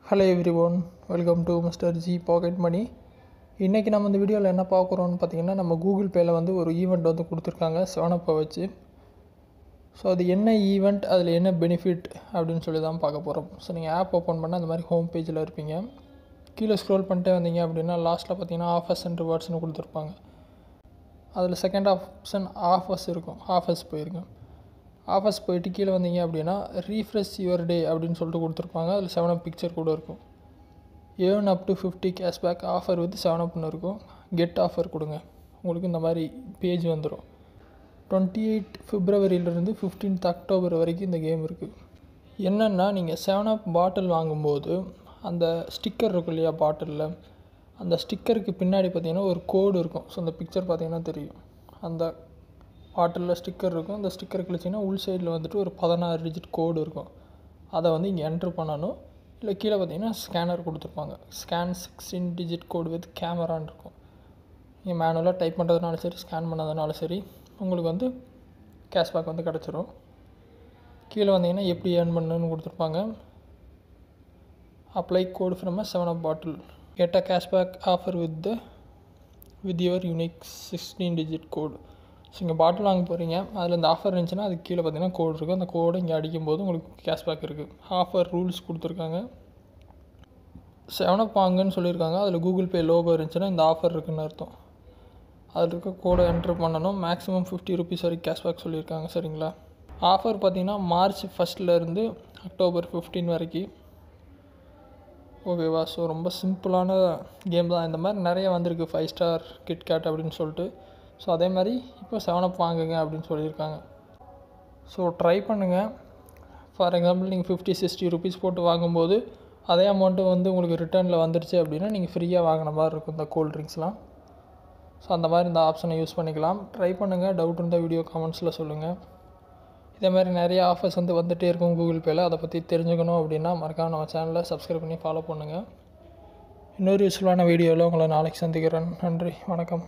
Hello everyone, welcome to mister G pocket money. இன்றைக்கி நம்ம இந்த வீடியோவில் என்ன பார்க்குறோன்னு பார்த்தீங்கன்னா, நம்ம கூகுள் பேயில் வந்து ஒரு ஈவெண்ட் வந்து கொடுத்துருக்காங்க 7up வச்சு. ஸோ அது என்ன ஈவெண்ட், அதில் என்ன பெனிஃபிட் அப்படின்னு சொல்லி தான் பார்க்க போகிறோம். ஸோ நீங்கள் ஆப் ஓப்பன் பண்ணால் அந்த மாதிரி ஹோம் பேஜில் இருப்பீங்க. கீழே ஸ்க்ரோல் பண்ணிட்டே வந்தீங்க அப்படின்னா லாஸ்ட்டில் பார்த்தீங்கன்னா ஆஃபர்ஸ் அண்ட் ரிவார்ட்ஸ்னு கொடுத்துருப்பாங்க. அதில் செகண்ட் ஆப்ஷன் ஆஃபர்ஸ் இருக்கும். ஆஃபர்ஸ் போயிருக்கேன். ஆஃபர்ஸ் போயிட்டு கீழே வந்தீங்க அப்படின்னா ரீஃப்ரெஷ் யுவர் டே அப்படின்னு சொல்லிட்டு கொடுத்துருப்பாங்க. அதில் 7up பிக்சர் கூட இருக்கும். Earn up to 50 cashback offer with 7upனு இருக்கும். கெட் ஆஃபர் கொடுங்க, உங்களுக்கு இந்த மாதிரி பேஜ் வந்துடும். 28 பிப்ரவரியிலேருந்து 15 அக்டோபர் வரைக்கும் இந்த கேம் இருக்குது. என்னென்னா நீங்கள் 7up பாட்டில் வாங்கும்போது அந்த ஸ்டிக்கர் இருக்கும் இல்லையா பாட்டிலில், அந்த ஸ்டிக்கருக்கு பின்னாடி பார்த்தீங்கன்னா ஒரு கோடு இருக்கும். ஸோ அந்த பிக்சர் பார்த்தீங்கன்னா தெரியும். அந்த பாட்டிலில் ஸ்டிக்கர் இருக்கும். அந்த ஸ்டிக்கர் கிழிச்சிங்கன்னா உள் சைடில் வந்துட்டு ஒரு 16 டிஜிட் கோடு இருக்கும். அதை வந்து இங்கே என்ட்ரு பண்ணணும். இல்லை கீழே பார்த்தீங்கன்னா ஸ்கேனர் கொடுத்துருப்பாங்க. ஸ்கேன் 16 டிஜிட் கோடு வித் கேமரான்னு இருக்கும். நீங்கள் மேனுவலாக டைப் பண்ணுறதுனாலும் சரி, ஸ்கேன் பண்ணதுனாலும் சரி, உங்களுக்கு வந்து கேஷ்பேக் வந்து கிடச்சிரும். கீழே வந்தீங்கன்னா எப்படி ஏர்ன் பண்ணணுன்னு கொடுத்துருப்பாங்க. Apply code from a 7up bottle, get a cashback offer with your unique 16 digit code. So இங்கே பாட்டில் வாங்க போகிறீங்க, அதில் இந்த ஆஃபர் இருந்துச்சுன்னா அதுக்கு கீழே பார்த்தீங்கன்னா கோடு இருக்கும். அந்த கோடை இங்கே அடிக்கும்போது உங்களுக்கு கேஷ்பேக் இருக்குது. ஆஃபர் ரூல்ஸ் கொடுத்துருக்காங்க. 7up வாங்கன்னு சொல்லியிருக்காங்க. அதில் கூகுள் பே லோகோ இருந்துச்சுன்னா இந்த ஆஃபர் இருக்குதுன்னு அர்த்தம். அதில் இருக்க கோடை என்ட்ரு பண்ணணும். மேக்ஸிமம் 50 ருபீஸ் வரைக்கும் கேஷ்பேக் சொல்லியிருக்காங்க. சரிங்களா? ஆஃபர் பார்த்தீங்கன்னா மார்ச் 1 அக்டோபர் 15 வரைக்கும். ஓகேவா? ஸோ ரொம்ப சிம்பிளான கேம் தான். இந்த மாதிரி நிறைய வந்திருக்கு, 5 ஸ்டார் கிட்கேட் அப்படின்னு சொல்லிட்டு. ஸோ அதே மாதிரி இப்போ 7up வாங்குங்க அப்படின்னு சொல்லியிருக்காங்க. ஸோ ட்ரை பண்ணுங்கள். ஃபார் எக்ஸாம்பிள் நீங்கள் 50-60 ருபீஸ் போட்டு வாங்கும்போது அதே அமௌண்ட்டு வந்து உங்களுக்கு ரிட்டர்னில் வந்துடுச்சு அப்படின்னா நீங்கள் ஃப்ரீயாக வாங்கின மாதிரி இருக்கும் இந்த கூல் ட்ரிங்க்ஸ்லாம். ஸோ அந்த மாதிரி இந்த ஆப்ஷனை யூஸ் பண்ணிக்கலாம். ட்ரை பண்ணுங்கள். டவுட் இருந்தால் வீடியோ கமெண்ட்ஸில் சொல்லுங்கள். இதே மாதிரி நிறைய ஆஃபர்ஸ் வந்து வந்துகிட்டே இருக்கும் கூகுள் பேயில். அதை பற்றி தெரிஞ்சுக்கணும் அப்படின்னா மறக்காமல் நம்ம சேனலை சப்ஸ்கிரைப் பண்ணி ஃபாலோ பண்ணுங்கள். இன்னொரு யூஸ்ஃபுல்லான வீடியோவில் உங்களை நாளைக்கு சந்திக்கிறேன். நன்றி, வணக்கம்.